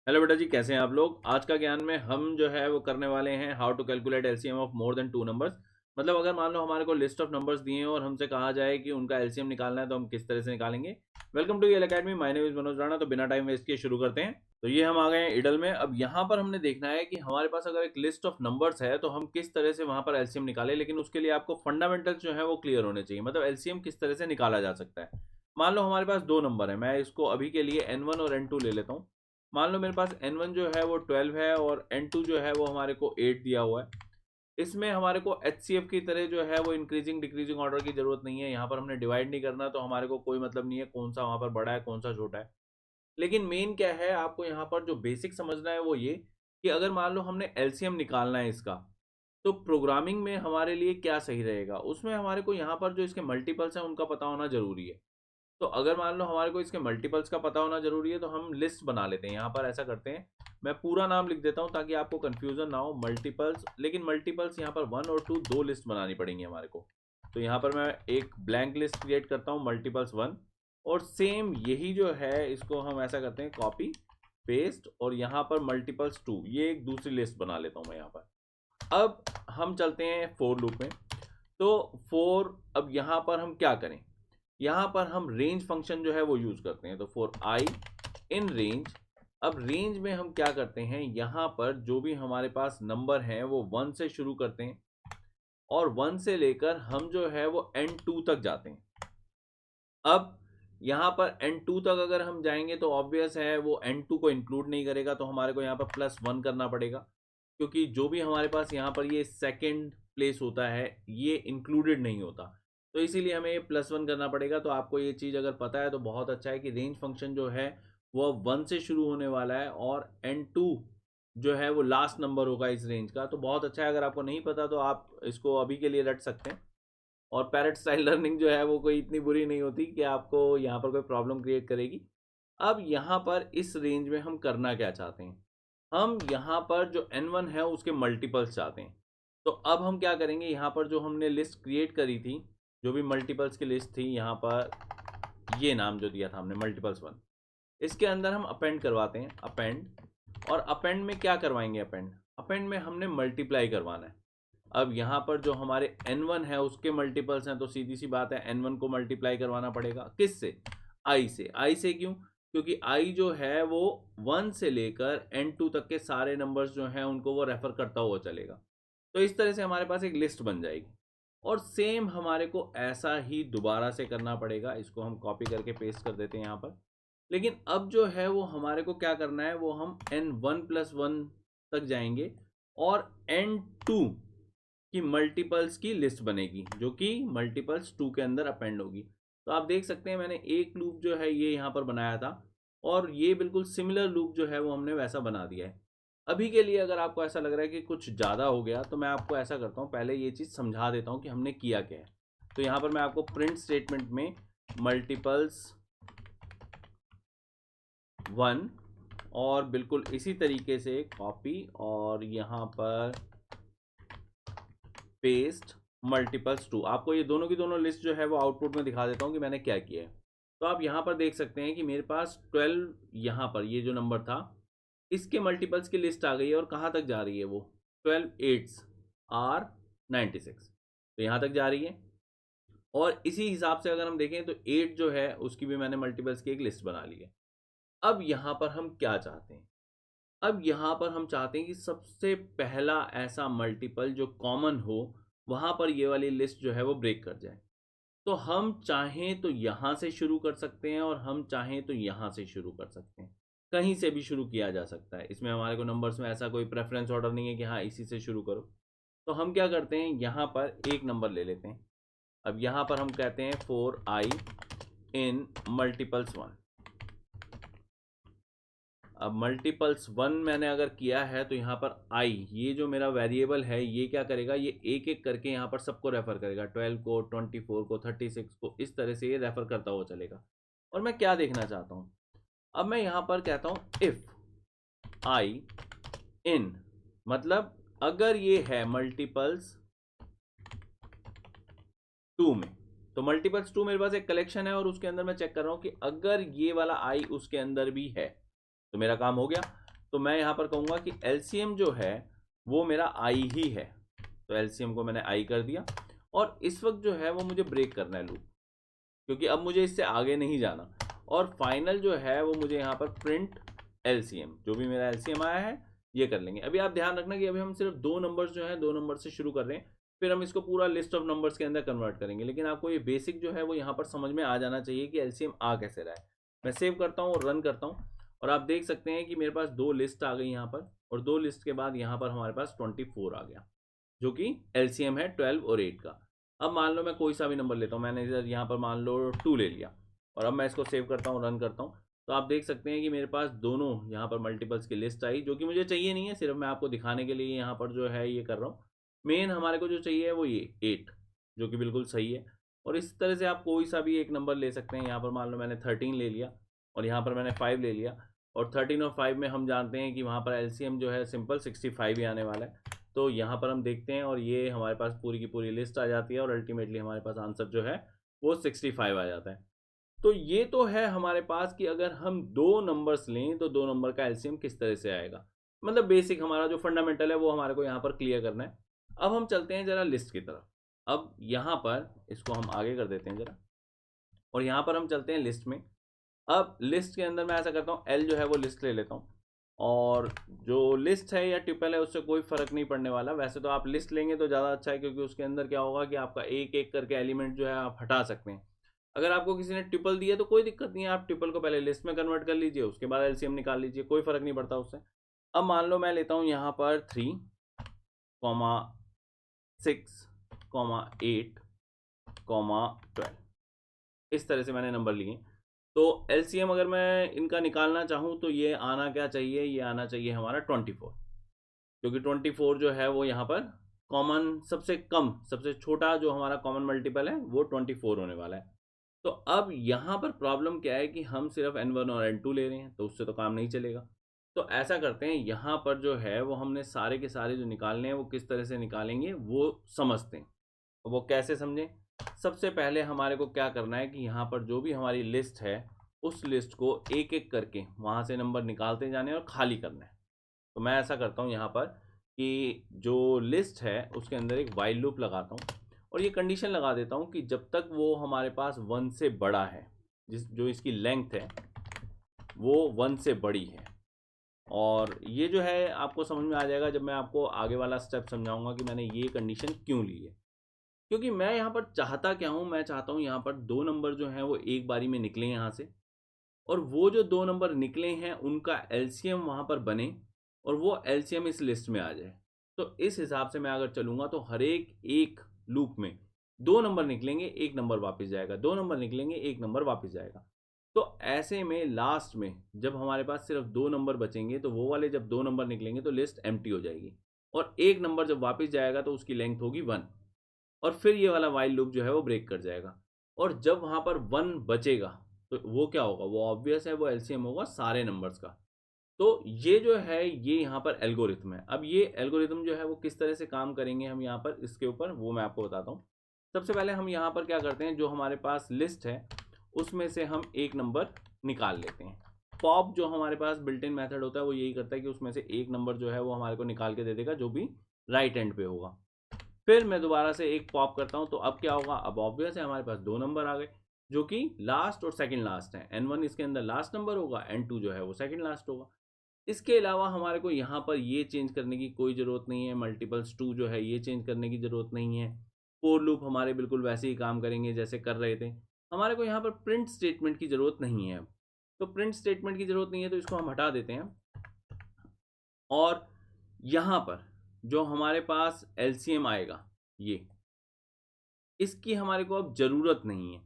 Hello बेटा जी, कैसे हैं आप लोग। आज का ज्ञान में हम जो है वो करने वाले हैं how to calculate LCM of more than two numbers. मतलब अगर मान लो हमारे को लिस्ट ऑफ नंबर्स दिए हैं और हमसे कहा जाए कि उनका एलसीएम निकालना है तो हम किस तरह से निकालेंगे। Welcome to Yal academy, my name is Manoj Rana. तो बिना टाइम वेस्ट किए शुरू करते हैं। तो ये हम आ गए हैं इडल में। अब यहाँ पर हमने देखना है कि हमारे पास अगर एक लिस्ट ऑफ नंबर्स है तो हम किस तरह से वहां पर एलसीएम निकालें, लेकिन उसके लिए आपको फंडामेंटल्स जो है वो क्लियर होने चाहिए। मतलब एलसीएम किस तरह से निकाला जा सकता है। मान लो हमारे पास दो नंबर है, मैं इसको अभी के लिए n1 और n2 ले लेता हूँ। मान लो मेरे पास n1 जो है वो 12 है और n2 जो है वो हमारे को 8 दिया हुआ है। इसमें हमारे को HCF की तरह जो है वो इंक्रीजिंग डिक्रीजिंग ऑर्डर की जरूरत नहीं है। यहाँ पर हमने डिवाइड नहीं करना, तो हमारे को कोई मतलब नहीं है कौन सा वहां पर बड़ा है कौन सा छोटा है। लेकिन मेन क्या है, आपको यहाँ पर जो बेसिक समझना है वो ये कि अगर मान लो हमने एलसीएम निकालना है इसका, तो प्रोग्रामिंग में हमारे लिए क्या सही रहेगा। उसमें हमारे को यहाँ पर जो इसके मल्टीपल्स हैं उनका पता होना जरूरी है। तो अगर मान लो हमारे को इसके मल्टीपल्स का पता होना जरूरी है तो हम लिस्ट बना लेते हैं। यहाँ पर ऐसा करते हैं, मैं पूरा नाम लिख देता हूँ ताकि आपको कंफ्यूजन ना हो। मल्टीपल्स, लेकिन मल्टीपल्स यहाँ पर 1 और 2 दो लिस्ट बनानी पड़ेंगी हमारे को। तो यहाँ पर मैं एक ब्लैंक लिस्ट क्रिएट करता हूँ, मल्टीपल्स 1। और सेम यही जो है इसको हम ऐसा करते हैं, कॉपी पेस्ट, और यहाँ पर मल्टीपल्स 2 ये एक दूसरी लिस्ट बना लेता हूँ मैं यहाँ पर। अब हम चलते हैं फोर लूप में। तो फोर, अब यहाँ पर हम क्या करें, यहाँ पर हम रेंज फंक्शन जो है वो यूज करते हैं। तो फॉर आई इन रेंज, अब रेंज में हम क्या करते हैं, यहाँ पर जो भी हमारे पास नंबर है वो 1 से शुरू करते हैं और 1 से लेकर हम जो है वो n2 तक जाते हैं। अब यहाँ पर n2 तक अगर हम जाएंगे तो ऑब्वियस है वो n2 को इंक्लूड नहीं करेगा, तो हमारे को यहाँ पर +1 करना पड़ेगा, क्योंकि जो भी हमारे पास यहाँ पर ये सेकंड प्लेस होता है ये इंक्लूडेड नहीं होता। तो इसीलिए हमें ये +1 करना पड़ेगा। तो आपको ये चीज़ अगर पता है तो बहुत अच्छा है कि रेंज फंक्शन जो है वो 1 से शुरू होने वाला है और n2 जो है वो लास्ट नंबर होगा इस रेंज का। तो बहुत अच्छा है, अगर आपको नहीं पता तो आप इसको अभी के लिए रट सकते हैं। और पैरेट स्टाइल लर्निंग जो है वो कोई इतनी बुरी नहीं होती कि आपको यहाँ पर कोई प्रॉब्लम क्रिएट करेगी। अब यहाँ पर इस रेंज में हम करना क्या चाहते हैं, हम यहाँ पर जो n1 है उसके मल्टीपल्स चाहते हैं। तो अब हम क्या करेंगे, यहाँ पर जो हमने लिस्ट क्रिएट करी थी, जो भी मल्टीपल्स की लिस्ट थी, यहाँ पर ये नाम जो दिया था हमने मल्टीपल्स 1, इसके अंदर हम अपेंड करवाते हैं, अपेंड। और अपेंड में क्या करवाएंगे, अपेंड अपेंड में हमने मल्टीप्लाई करवाना है। अब यहाँ पर जो हमारे n1 है उसके मल्टीपल्स हैं, तो सीधी सी बात है n1 को मल्टीप्लाई करवाना पड़ेगा। किससे, i से। i से क्यों, क्योंकि i जो है वो 1 से लेकर n2 तक के सारे नंबर्स जो हैं उनको वो रेफर करता हुआ चलेगा। तो इस तरह से हमारे पास एक लिस्ट बन जाएगी। और सेम हमारे को ऐसा ही दोबारा से करना पड़ेगा। इसको हम कॉपी करके पेस्ट कर देते हैं यहाँ पर। लेकिन अब जो है वो हमारे को क्या करना है, वो हम n1+1 तक जाएंगे और n2 की मल्टीपल्स की लिस्ट बनेगी जो कि मल्टीपल्स 2 के अंदर अपेंड होगी। तो आप देख सकते हैं मैंने एक लूप जो है ये यहाँ पर बनाया था और ये बिल्कुल सिमिलर लूप जो है वो हमने वैसा बना दिया है। अभी के लिए अगर आपको ऐसा लग रहा है कि कुछ ज़्यादा हो गया तो मैं आपको ऐसा करता हूँ, पहले ये चीज़ समझा देता हूँ कि हमने किया क्या है। तो यहाँ पर मैं आपको प्रिंट स्टेटमेंट में मल्टीपल्स 1 और बिल्कुल इसी तरीके से कॉपी और यहाँ पर पेस्ट मल्टीपल्स 2, आपको ये दोनों की दोनों लिस्ट जो है वो आउटपुट में दिखा देता हूँ कि मैंने क्या किया है। तो आप यहाँ पर देख सकते हैं कि मेरे पास 12, यहाँ पर ये जो नंबर था इसके मल्टीपल्स की लिस्ट आ गई है। और कहाँ तक जा रही है वो, 12 8s आर 96, तो यहाँ तक जा रही है। और इसी हिसाब से अगर हम देखें तो 8 जो है उसकी भी मैंने मल्टीपल्स की एक लिस्ट बना ली है। अब यहाँ पर हम क्या चाहते हैं, अब यहाँ पर हम चाहते हैं कि सबसे पहला ऐसा मल्टीपल जो कॉमन हो वहाँ पर ये वाली लिस्ट जो है वो ब्रेक कर जाए। तो हम चाहें तो यहाँ से शुरू कर सकते हैं और हम चाहें तो यहाँ से शुरू कर सकते हैं। कहीं से भी शुरू किया जा सकता है, इसमें हमारे को नंबर्स में ऐसा कोई प्रेफरेंस ऑर्डर नहीं है कि हाँ इसी से शुरू करो। तो हम क्या करते हैं, यहाँ पर एक नंबर ले लेते हैं। अब यहाँ पर हम कहते हैं फॉर आई इन मल्टीपल्स 1। अब मल्टीपल्स 1 मैंने अगर किया है तो यहाँ पर आई, ये जो मेरा वेरिएबल है ये क्या करेगा, ये एक एक करके यहाँ पर सबको रेफर करेगा, 12 को 24 को 36 को, इस तरह से ये रेफर करता हुआ चलेगा। और मैं क्या देखना चाहता हूँ, अब मैं यहाँ पर कहता हूँ इफ आई इन, मतलब अगर ये है मल्टीपल्स 2 में, तो मल्टीपल्स 2 मेरे पास एक कलेक्शन है और उसके अंदर मैं चेक कर रहा हूँ कि अगर ये वाला आई उसके अंदर भी है तो मेरा काम हो गया। तो मैं यहाँ पर कहूँगा कि एलसीएम जो है वो मेरा आई ही है, तो एलसीएम को मैंने आई कर दिया। और इस वक्त जो है वो मुझे ब्रेक करना है लूप, क्योंकि अब मुझे इससे आगे नहीं जाना। और फाइनल जो है वो मुझे यहाँ पर प्रिंट एलसीएम, जो भी मेरा एलसीएम आया है ये कर लेंगे। अभी आप ध्यान रखना कि अभी हम सिर्फ 2 नंबर्स जो है 2 नंबर से शुरू कर रहे हैं, फिर हम इसको पूरा लिस्ट ऑफ नंबर्स के अंदर कन्वर्ट करेंगे। लेकिन आपको ये बेसिक जो है वो यहाँ पर समझ में आ जाना चाहिए कि एलसीएम आ कैसे रहा है। मैं सेव करता हूँ और रन करता हूँ, और आप देख सकते हैं कि मेरे पास 2 लिस्ट आ गई यहाँ पर, और 2 लिस्ट के बाद यहाँ पर हमारे पास 24 आ गया, जो कि एलसीएम है 12 और 8 का। अब मान लो मैं कोई सा भी नंबर लेता हूँ, मैंने इधर यहाँ पर मान लो 2 ले लिया, और अब मैं इसको सेव करता हूँ, रन करता हूँ, तो आप देख सकते हैं कि मेरे पास दोनों यहाँ पर मल्टीपल्स की लिस्ट आई, जो कि मुझे चाहिए नहीं है, सिर्फ मैं आपको दिखाने के लिए यहाँ पर जो है ये कर रहा हूँ। मेन हमारे को जो चाहिए है वो ये 8, जो कि बिल्कुल सही है। और इस तरह से आप कोई सा भी एक नंबर ले सकते हैं। यहाँ पर मान लो मैंने 13 ले लिया, और यहाँ पर मैंने 5 ले लिया, और 13 और 5 में हम जानते हैं कि वहाँ पर एलसीएम जो है सिंपल 65 ही आने वाला है। तो यहाँ पर हम देखते हैं, और ये हमारे पास पूरी की पूरी लिस्ट आ जाती है, और अल्टीमेटली हमारे पास आंसर जो है वो 65 आ जाता है। तो ये तो है हमारे पास कि अगर हम 2 नंबर्स लें तो 2 नंबर का एलसीएम किस तरह से आएगा। मतलब बेसिक हमारा जो फंडामेंटल है वो हमारे को यहाँ पर क्लियर करना है। अब हम चलते हैं ज़रा लिस्ट की तरफ। अब यहाँ पर इसको हम आगे कर देते हैं ज़रा, और यहाँ पर हम चलते हैं लिस्ट में। अब लिस्ट के अंदर मैं ऐसा करता हूँ, एल जो है वो लिस्ट ले लेता हूँ, और जो लिस्ट है या ट्रिपल है उससे कोई फ़र्क नहीं पड़ने वाला। वैसे तो आप लिस्ट लेंगे तो ज़्यादा अच्छा है, क्योंकि उसके अंदर क्या होगा कि आपका एक एक करके एलिमेंट जो है आप हटा सकते हैं। अगर आपको किसी ने ट्रिपल दिया तो कोई दिक्कत नहीं है, आप ट्रिपल को पहले लिस्ट में कन्वर्ट कर लीजिए, उसके बाद एलसीएम निकाल लीजिए, कोई फ़र्क नहीं पड़ता उससे। अब मान लो मैं लेता हूँ यहाँ पर 3, 6, 8, 12, इस तरह से मैंने नंबर लिए। तो एलसीएम अगर मैं इनका निकालना चाहूँ तो ये आना क्या चाहिए, ये आना चाहिए हमारा 24, क्योंकि 24 जो है वो यहाँ पर कॉमन सबसे कम सबसे छोटा जो हमारा कॉमन मल्टीपल है वो 24 होने वाला है। तो अब यहाँ पर प्रॉब्लम क्या है कि हम सिर्फ N1 और N2 ले रहे हैं, तो उससे तो काम नहीं चलेगा। तो ऐसा करते हैं, यहाँ पर जो है वो हमने सारे के सारे जो निकालने हैं वो किस तरह से निकालेंगे वो समझते हैं। वो कैसे समझें? सबसे पहले हमारे को क्या करना है कि यहाँ पर जो भी हमारी लिस्ट है उस लिस्ट को एक एक करके वहाँ से नंबर निकालते जाने और खाली करना है। तो मैं ऐसा करता हूँ यहाँ पर कि जो लिस्ट है उसके अंदर एक वाइल लूप लगाता हूँ, और ये कंडीशन लगा देता हूँ कि जब तक वो हमारे पास 1 से बड़ा है, जो इसकी लेंथ है वो 1 से बड़ी है। और ये जो है आपको समझ में आ जाएगा जब मैं आपको आगे वाला स्टेप समझाऊंगा कि मैंने ये कंडीशन क्यों ली है। क्योंकि मैं यहाँ पर चाहता क्या हूँ, मैं चाहता हूँ यहाँ पर 2 नंबर जो हैं वो एक बारी में निकले यहाँ से, और वो जो 2 नंबर निकले हैं उनका एलसीएम वहाँ पर बने, और वो एलसीएम इस लिस्ट में आ जाए। तो इस हिसाब से मैं अगर चलूँगा तो हर एक लूप में 2 नंबर निकलेंगे, 1 नंबर वापस जाएगा, 2 नंबर निकलेंगे, 1 नंबर वापस जाएगा। तो ऐसे में लास्ट में जब हमारे पास सिर्फ 2 नंबर बचेंगे तो वो वाले जब 2 नंबर निकलेंगे तो लिस्ट एम्प्टी हो जाएगी, और 1 नंबर जब वापस जाएगा तो उसकी लेंथ होगी 1, और फिर ये वाला वाइल लूप जो है वो ब्रेक कर जाएगा। और जब वहाँ पर 1 बचेगा तो वो क्या होगा, वो ऑब्वियस है, वो एलसीएम होगा सारे नंबर्स का। तो ये जो है ये यहाँ पर एल्गोरिथम है। अब ये एल्गोरिथम जो है वो किस तरह से काम करेंगे हम यहाँ पर इसके ऊपर वो मैं आपको बताता हूँ। सबसे पहले हम यहाँ पर क्या करते हैं, जो हमारे पास लिस्ट है उसमें से हम एक नंबर निकाल लेते हैं। पॉप जो हमारे पास बिल्ट इन मेथड होता है वो यही करता है कि उसमें से एक नंबर जो है वो हमारे को निकाल के दे देगा, जो भी राइट एंड पे होगा। फिर मैं दोबारा से एक पॉप करता हूँ, तो अब क्या होगा, अब ऑब्वियस है हमारे पास 2 नंबर आ गए जो कि लास्ट और सेकंड लास्ट है। N1 इसके अंदर लास्ट नंबर होगा, N2 जो है वो सेकंड लास्ट होगा। इसके अलावा हमारे को यहाँ पर ये चेंज करने की कोई ज़रूरत नहीं है, मल्टीपल्स 2 जो है ये चेंज करने की ज़रूरत नहीं है। फोर लूप हमारे बिल्कुल वैसे ही काम करेंगे जैसे कर रहे थे। हमारे को यहाँ पर प्रिंट स्टेटमेंट की ज़रूरत नहीं है। तो प्रिंट स्टेटमेंट की ज़रूरत नहीं है तो इसको हम हटा देते हैं। और यहाँ पर जो हमारे पास एलसीएम आएगा ये, इसकी हमारे को अब ज़रूरत नहीं है।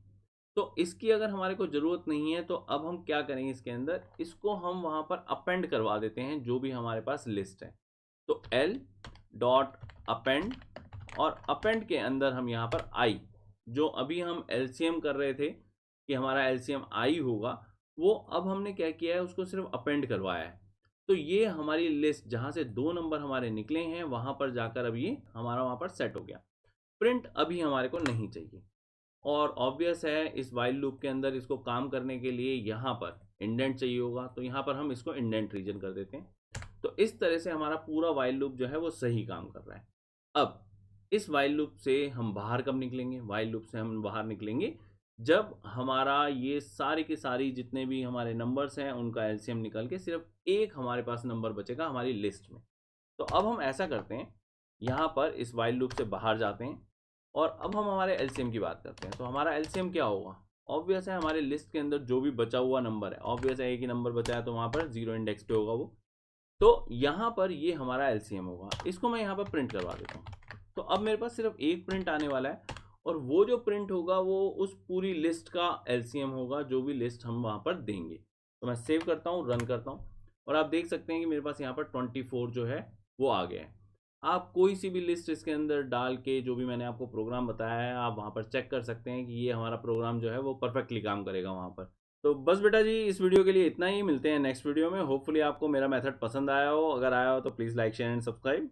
तो इसकी अगर हमारे को ज़रूरत नहीं है तो अब हम क्या करेंगे, इसके अंदर इसको हम वहाँ पर अपेंड करवा देते हैं जो भी हमारे पास लिस्ट है। तो एल डॉट अपेंड, और अपेंड के अंदर हम यहाँ पर आई, जो अभी हम एलसीएम कर रहे थे कि हमारा एलसीएम आई होगा, वो अब हमने क्या किया है उसको सिर्फ अपेंड करवाया है। तो ये हमारी लिस्ट जहाँ से 2 नंबर हमारे निकले हैं वहाँ पर जाकर अब ये हमारा वहाँ पर सेट हो गया। प्रिंट अभी हमारे को नहीं चाहिए। और ऑब्वियस है इस वाइल लूप के अंदर इसको काम करने के लिए यहाँ पर इंडेंट चाहिए होगा, तो यहाँ पर हम इसको इंडेंट रीजन कर देते हैं। तो इस तरह से हमारा पूरा वाइल लूप जो है वो सही काम कर रहा है। अब इस वाइल लूप से हम बाहर कब निकलेंगे? वाइल लूप से हम बाहर निकलेंगे जब हमारा ये सारी की सारी जितने भी हमारे नंबर्स हैं उनका एलसीएम निकल के सिर्फ एक हमारे पास नंबर बचेगा हमारी लिस्ट में। तो अब हम ऐसा करते हैं, यहाँ पर इस वाइल लूप से बाहर जाते हैं और अब हम हमारे एलसीएम की बात करते हैं। तो हमारा एलसीएम क्या होगा? ऑब्वियस है हमारे लिस्ट के अंदर जो भी बचा हुआ नंबर है, ऑब्वियस है एक ही नंबर बचा है तो वहाँ पर 0 इंडेक्स पे होगा वो। तो यहाँ पर ये हमारा एलसीएम होगा। इसको मैं यहाँ पर प्रिंट करवा देता हूँ। तो अब मेरे पास सिर्फ एक प्रिंट आने वाला है और वो जो प्रिंट होगा वो उस पूरी लिस्ट का एलसीएम होगा जो भी लिस्ट हम वहाँ पर देंगे। तो मैं सेव करता हूँ, रन करता हूँ और आप देख सकते हैं कि मेरे पास यहाँ पर 24 जो है वो आ गया है। आप कोई सी भी लिस्ट इसके अंदर डाल के जो भी मैंने आपको प्रोग्राम बताया है आप वहाँ पर चेक कर सकते हैं कि ये हमारा प्रोग्राम जो है वो परफेक्टली काम करेगा वहाँ पर। तो बस बेटा जी इस वीडियो के लिए इतना ही, मिलते हैं नेक्स्ट वीडियो में। होपफुली आपको मेरा मेथड पसंद आया हो, अगर आया हो तो please like share and subscribe.